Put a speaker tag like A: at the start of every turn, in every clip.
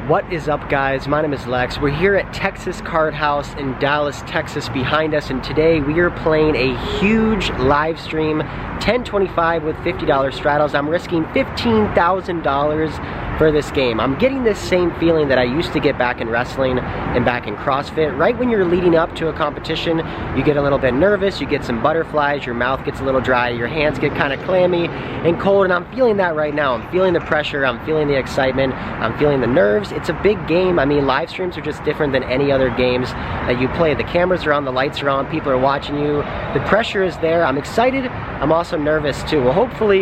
A: What is up, guys? My name is Lex. We're here at Texas Card House in Dallas, Texas behind us, and today we are playing a huge live stream 1025 with $50 straddles. I'm risking $15,000 for this game. I'm getting this same feeling that I used to get back in wrestling and back in CrossFit. Right when you're leading up to a competition, you get a little bit nervous, you get some butterflies, your mouth gets a little dry, your hands get kind of clammy and cold, and I'm feeling that right now. I'm feeling the pressure, I'm feeling the excitement, I'm feeling the nerves. It's a big game. I mean, live streams are just different than any other games that you play. The cameras are on, the lights are on, people are watching you. The pressure is there. I'm excited. I'm also nervous too. Well, hopefully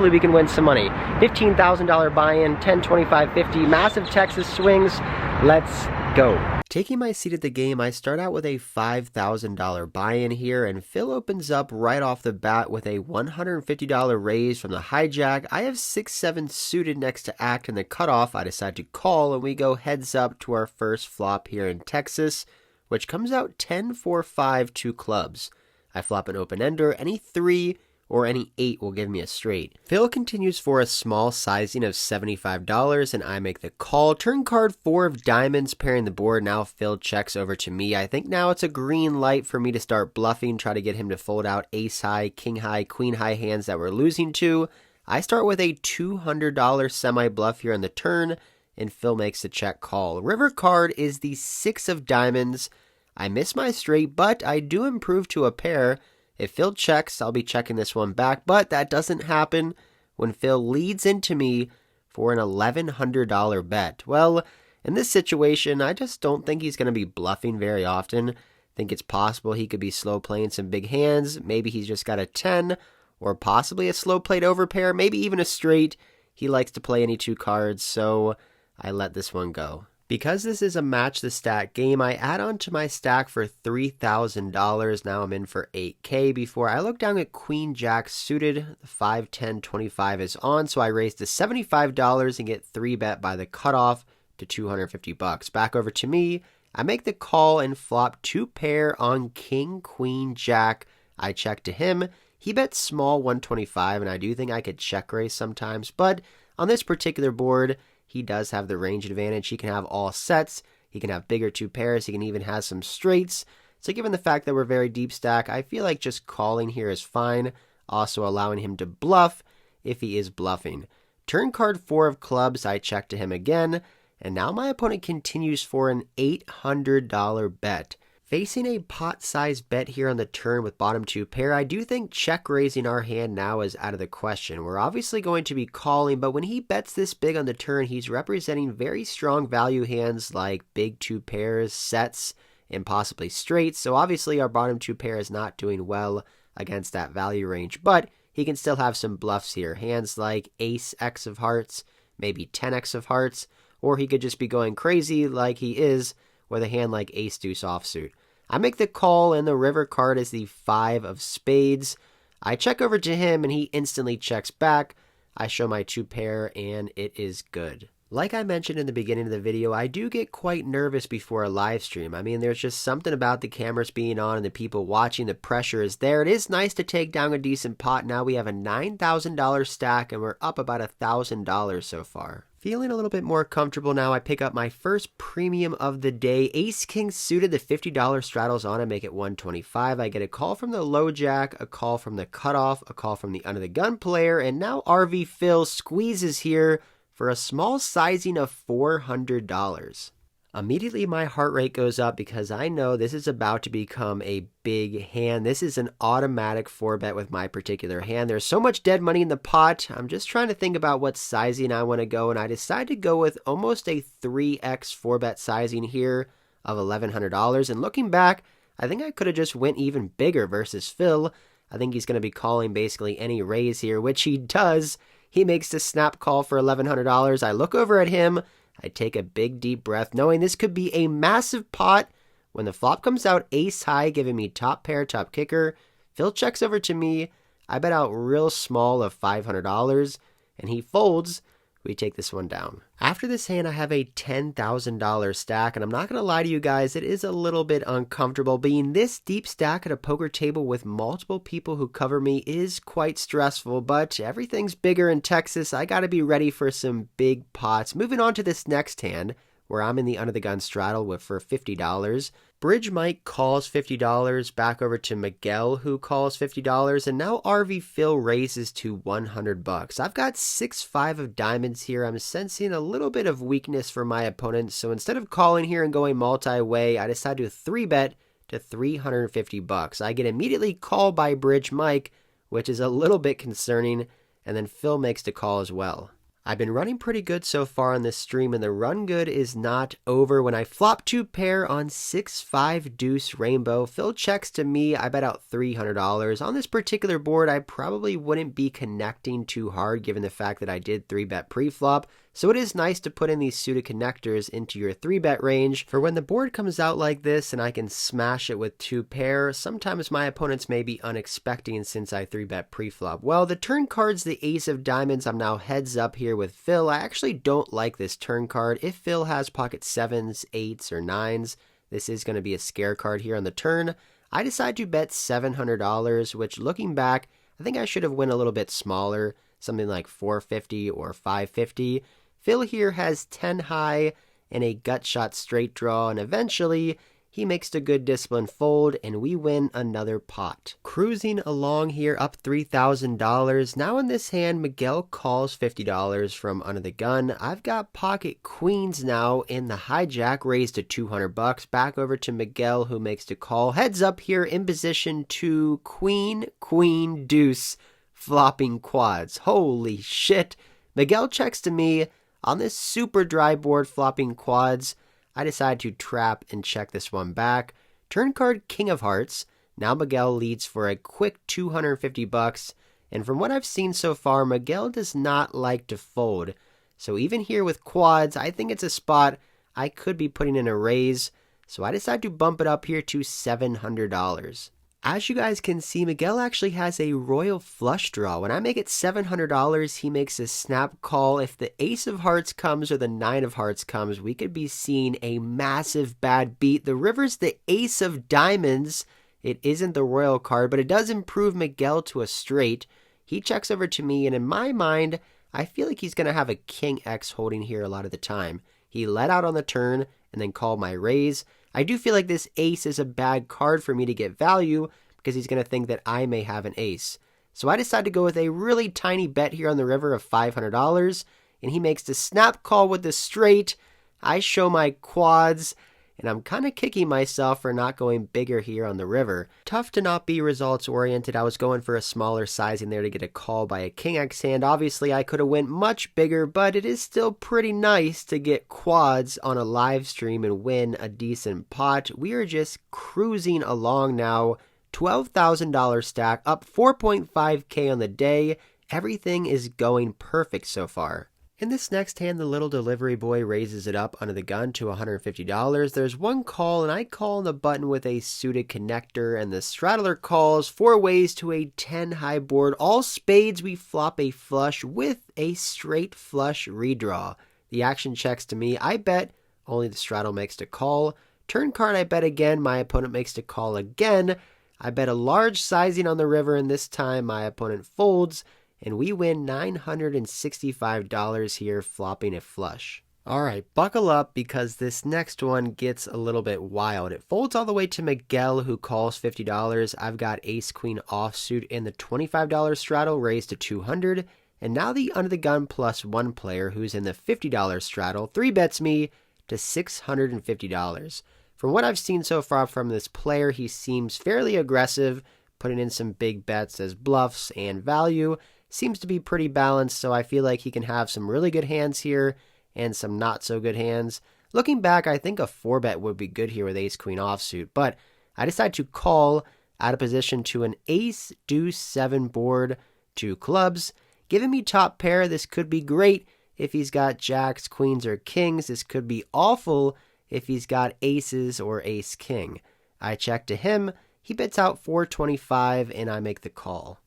A: we can win some money. $15,000 buy-in, 10, 25, 50, massive Texas swings. Let's go. Taking my seat at the game, I start out with a $5,000 buy-in here, and Phil opens up right off the bat with a $150 raise from the hijack. I have 6-7 suited next to act in the cutoff. I decide to call, and we go heads up to our first flop here in Texas, which comes out 10-4-5 2 clubs. I flop an open-ender. Any 3 or any 8 will give me a straight. Phil continues for a small sizing of $75, and I make the call. Turn card 4 of diamonds, pairing the board. Now Phil checks over to me. I think now it's a green light for me to start bluffing, try to get him to fold out ace high, king high, queen high hands that we're losing to. I start with a $200 semi-bluff here on the turn, and Phil makes the check call. River card is the 6 of diamonds. I miss my straight, but I do improve to a pair. If Phil checks, I'll be checking this one back, but that doesn't happen when Phil leads into me for an $1,100 bet. Well, in this situation, I just don't think he's going to be bluffing very often. I think it's possible he could be slow playing some big hands. Maybe he's just got a 10, or possibly a slow played overpair, maybe even a straight. He likes to play any 2 cards, so I let this one go. Because this is a match the stack game, I add on to my stack for $3,000. Now I'm in for $8K. Before I look down at Queen Jack suited, the 5, 10, 25 is on, so I raise to $75 and get 3-bet by the cutoff to $250. Back over to me. I make the call and flop 2 pair on King, Queen, Jack. I check to him. He bets small 125, and I do think I could check raise sometimes, but on this particular board, he does have the range advantage. He can have all sets. He can have bigger 2 pairs. He can even have some straights. So given the fact that we're very deep stack, I feel like just calling here is fine. Also allowing him to bluff if he is bluffing. Turn card 4 of clubs. I check to him again. And now my opponent continues for an $800 bet. Facing a pot-sized bet here on the turn with bottom 2 pair, I do think check raising our hand now is out of the question. We're obviously going to be calling, but when he bets this big on the turn, he's representing very strong value hands like big 2 pairs, sets, and possibly straights. So obviously our bottom 2 pair is not doing well against that value range, but he can still have some bluffs here. Hands like ace X of hearts, maybe 10X of hearts, or he could just be going crazy like he is with a hand like ace deuce offsuit. I make the call, and the river card is the 5 of spades. I check over to him, and he instantly checks back. I show my 2 pair, and it is good. Like I mentioned in the beginning of the video, I do get quite nervous before a live stream. I mean, there's just something about the cameras being on and the people watching. The pressure is there. It is nice to take down a decent pot. Now we have a $9,000 stack, and we're up about $1,000 so far. Feeling a little bit more comfortable now, I pick up my first premium of the day. Ace King suited, the $50 straddles on, I make it 125. I get a call from the low jack, a call from the cutoff, a call from the under the gun player, and now RV Phil squeezes here for a small sizing of $400. Immediately my heart rate goes up because I know this is about to become a big hand. This is an automatic 4-bet with my particular hand. There's so much dead money in the pot. I'm just trying to think about what sizing I want to go, and I decide to go with almost a 3x 4-bet sizing here of $1,100. And looking back, I think I could have just went even bigger versus Phil. I think he's going to be calling basically any raise here, which he does. He makes the snap call for $1,100. I look over at him. I take a big deep breath, knowing this could be a massive pot. When the flop comes out ace high, giving me top pair, top kicker, Phil checks over to me. I bet out real small of $500, and he folds we take this one down. After this hand, I have a $10,000 stack, and I'm not going to lie to you guys, it is a little bit uncomfortable. Being this deep stack at a poker table with multiple people who cover me is quite stressful, but everything's bigger in Texas. I got to be ready for some big pots. Moving on to this next hand, where I'm in the under the gun straddle for $50. Bridge Mike calls $50 back over to Miguel, who calls $50, and now RV Phil raises to $100. I've got 6-5 of diamonds here. I'm sensing a little bit of weakness for my opponent, so instead of calling here and going multi-way, I decide to 3-bet to $350. I get immediately called by Bridge Mike, which is a little bit concerning, and then Phil makes the call as well. I've been running pretty good so far on this stream, and the run good is not over. When I flop 2 pair on 6-5 deuce rainbow, Phil checks to me. I bet out $300. On this particular board, I probably wouldn't be connecting too hard given the fact that I did 3-bet pre-flop. So it is nice to put in these suited connectors into your 3-bet range for when the board comes out like this and I can smash it with 2 pair. Sometimes my opponents may be unexpecting since I 3-bet pre-flop. Well, the turn card's the ace of diamonds. I'm now heads up here with Phil. I actually don't like this turn card. If Phil has pocket 7s, 8s, or 9s, this is going to be a scare card here on the turn. I decide to bet $700, which looking back, I think I should have went a little bit smaller, something like $450 or $550. Phil here has 10 high and a gut shot straight draw, and eventually he makes the good discipline fold, and we win another pot. Cruising along here up $3,000. Now in this hand, Miguel calls $50 from under the gun. I've got pocket queens now in the hijack, raised to $200. Back over to Miguel, who makes the call. Heads up here in position to queen, queen, deuce, flopping quads. Holy shit. Miguel checks to me. On this super dry board flopping quads, I decide to trap and check this one back. Turn card King of Hearts. Now Miguel leads for a quick $250. And from what I've seen so far, Miguel does not like to fold. So even here with quads, I think it's a spot I could be putting in a raise. So I decide to bump it up here to $700. As you guys can see, Miguel actually has a royal flush draw. When I make it $700, he makes a snap call. If the ace of hearts comes or the 9 of hearts comes, we could be seeing a massive bad beat. The river's the ace of diamonds. It isn't the royal card, but it does improve Miguel to a straight. He checks over to me, and in my mind, I feel like he's going to have a King X holding here a lot of the time. He let out on the turn and then called my raise. I do feel like this ace is a bad card for me to get value because he's going to think that I may have an ace. So I decide to go with a really tiny bet here on the river of $500, and he makes the snap call with the straight. I show my quads, and I'm kind of kicking myself for not going bigger here on the river. Tough to not be results oriented. I was going for a smaller sizing there to get a call by a King X hand. Obviously, I could have went much bigger, but it is still pretty nice to get quads on a live stream and win a decent pot. We are just cruising along now. $12,000 stack, up 4.5K on the day. Everything is going perfect so far. In this next hand, the little delivery boy raises it up under the gun to $150. There's one call, and I call on the button with a suited connector, and the straddler calls 4 ways to a 10 high board. All spades, we flop a flush with a straight flush redraw. The action checks to me. I bet, only the straddle makes the call. Turn card, I bet again. My opponent makes the call again. I bet a large sizing on the river, and this time my opponent folds, and we win $965 here, flopping a flush. Alright, buckle up because this next one gets a little bit wild. It folds all the way to Miguel, who calls $50. I've got ace-queen offsuit in the $25 straddle, raised to $200, and now the under the gun plus 1 player, who's in the $50 straddle, 3-bets me to $650. From what I've seen so far from this player, he seems fairly aggressive, putting in some big bets as bluffs and value. Seems to be pretty balanced, so I feel like he can have some really good hands here and some not so good hands. Looking back, I think a 4-bet would be good here with ace-queen offsuit, but I decide to call out of position to an ace-deuce-7 board, 2 clubs. Giving me top pair, this could be great if he's got jacks, queens, or kings. This could be awful if he's got aces or ace-king. I check to him, he bets out $425, and I make the call.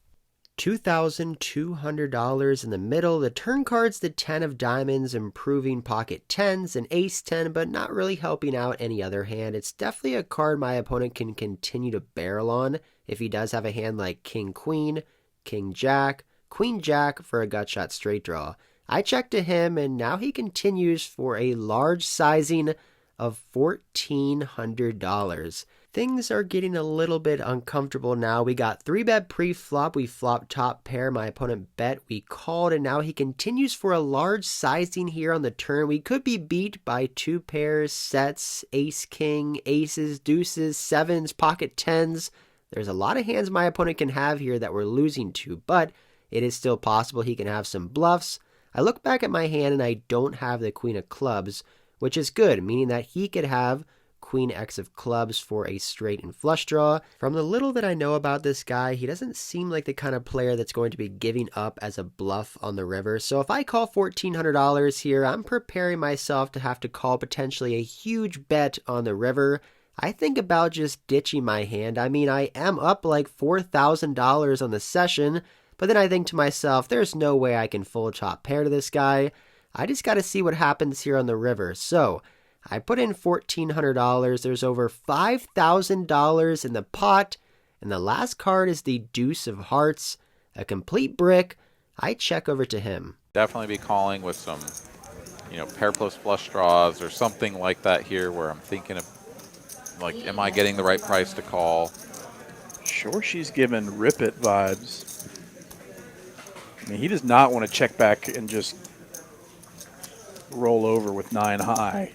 A: $2,200 in the middle. The turn card's the 10 of diamonds, improving pocket 10s and ace 10, but not really helping out any other hand. It's definitely a card my opponent can continue to barrel on if he does have a hand like king queen, king jack, queen jack for a gut shot straight draw. I check to him, and now he continues for a large sizing of $1,400. Things are getting a little bit uncomfortable now. We got 3-bet pre-flop. We flopped top pair. My opponent bet. We called, and now he continues for a large sizing here on the turn. We could be beat by 2 pairs, sets, ace, king, aces, deuces, sevens, pocket 10s. There's a lot of hands my opponent can have here that we're losing to, but it is still possible he can have some bluffs. I look back at my hand, and I don't have the queen of clubs, which is good, meaning that he could have queen x of clubs for a straight and flush draw. From the little that I know about this guy, he doesn't seem like the kind of player that's going to be giving up as a bluff on the river. So if I call $1,400 here, I'm preparing myself to have to call potentially a huge bet on the river. I think about just ditching my hand. I mean, I am up like $4,000 on the session, but then I think to myself, there's no way I can full top pair to this guy. I just got to see what happens here on the river. So I put in $1,400. There's over $5,000 in the pot. And the last card is the deuce of hearts, a complete brick. I check over to him.
B: Definitely be calling with some, pair plus flush draws or something like that here where I'm thinking of, like, am I getting the right price to call?
C: Sure, she's given Rip It vibes. I mean, he does not want to check back and just roll over with 9 high.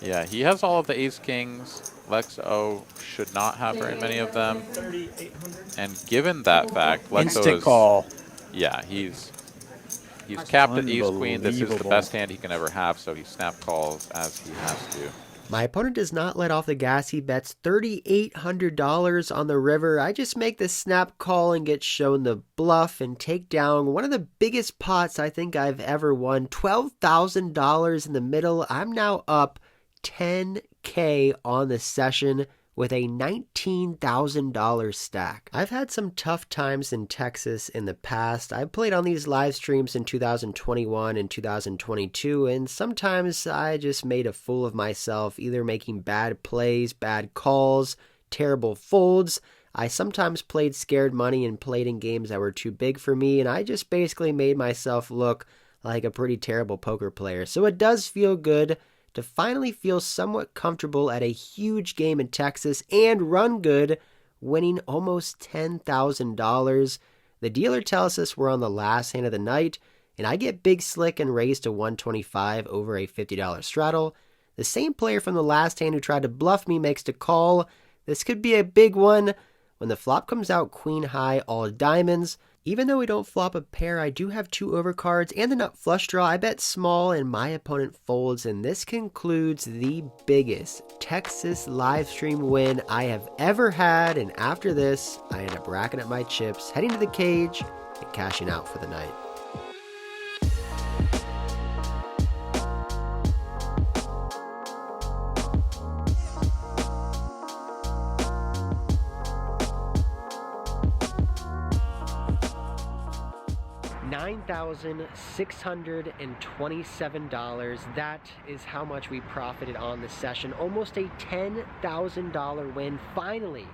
B: Yeah, he has all of the ace kings. Lexo should not have very many of them. And given that fact, Lexo
C: Instant call.
B: Yeah, he's capped at ace queen. This is the best hand he can ever have, so he snap calls as he has to.
A: My opponent does not let off the gas. He bets $3,800 on the river. I just make the snap call and get shown the bluff and take down one of the biggest pots I think I've ever won. $12,000 in the middle. I'm now up $10K on the session with a $19,000 stack. I've had some tough times in Texas in the past. I played on these live streams in 2021 and 2022, and sometimes I just made a fool of myself, either making bad plays, bad calls, terrible folds. I sometimes played scared money and played in games that were too big for me, and I just basically made myself look like a pretty terrible poker player. So it does feel good to finally feel somewhat comfortable at a huge game in Texas and run good, winning almost $10,000. The dealer tells us we're on the last hand of the night, and I get big slick and raised to 125 over a $50 straddle. The same player from the last hand who tried to bluff me makes the call. This could be a big one. When the flop comes out queen high, all diamonds. Even though we don't flop a pair, I do have 2 overcards and the nut flush draw. I bet small and my opponent folds, and this concludes the biggest Texas live stream win I have ever had. And after this, I end up racking up my chips, heading to the cage, and cashing out for the night. $9,627. That is how much we profited on the session. Almost a $10,000 win. Finally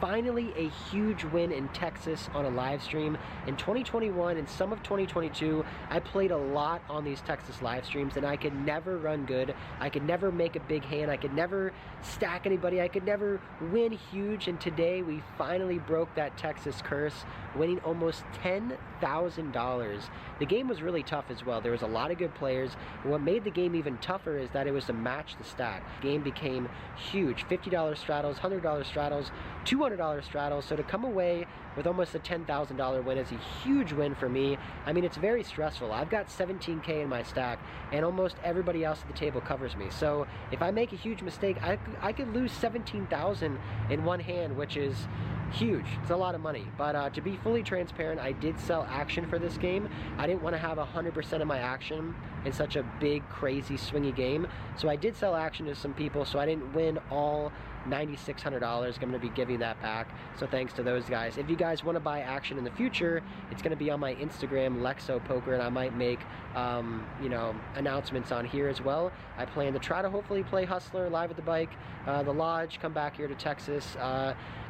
A: a huge win in Texas on a live stream. In 2021 and some of 2022, I played a lot on these Texas live streams, and I could never run good. I could never make a big hand. I could never stack anybody. I could never win huge. And today we finally broke that Texas curse, winning almost $10,000. The game was really tough as well. There was a lot of good players. And what made the game even tougher is that it was to match the stack. The game became huge. $50 straddles, $100 straddles, $200 straddles. So to come away with almost a $10,000 win is a huge win for me. I mean, it's very stressful. I've got 17K in my stack, and almost everybody else at the table covers me. So if I make a huge mistake, I could lose 17,000 in one hand, which is huge. It's a lot of money. But to be fully transparent, I did sell action for this game. I didn't want to have 100% of my action in such a big, crazy, swingy game. So I did sell action to some people, so I didn't win all $9,600. I'm going to be giving that back. So thanks to those guys. If you guys want to buy action in the future, it's going to be on my Instagram, Lexo Poker, and I might make, you know, announcements on here as well. I plan to try to hopefully play Hustler live at the bike, the lodge, come back here to Texas.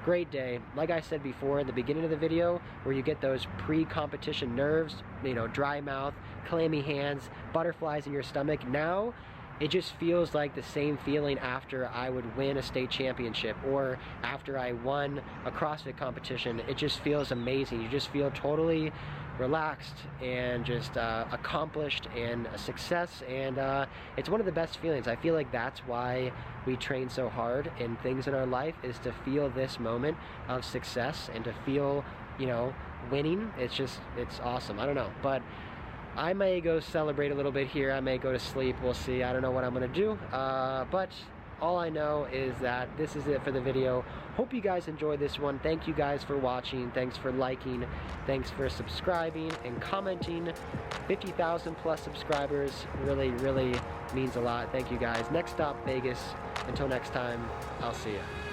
A: Great day. Like I said before in the beginning of the video, where you get those pre-competition nerves, you know, dry mouth, clammy hands, butterflies in your stomach. Now it just feels like the same feeling after I would win a state championship or after I won a CrossFit competition. It just feels amazing. You just feel totally relaxed and just accomplished and a success, and it's one of the best feelings. I feel like that's why we train so hard in things in our life, is to feel this moment of success and to feel, you know, winning. It's awesome. I don't know, but I may go celebrate a little bit here. I may go to sleep. We'll see. I don't know what I'm gonna do, but all I know is that this is it for the video. Hope you guys enjoyed this one. Thank you guys for watching. Thanks for liking. Thanks for subscribing and commenting. 50,000 plus subscribers really, really means a lot. Thank you guys. Next stop, Vegas. Until next time, I'll see ya.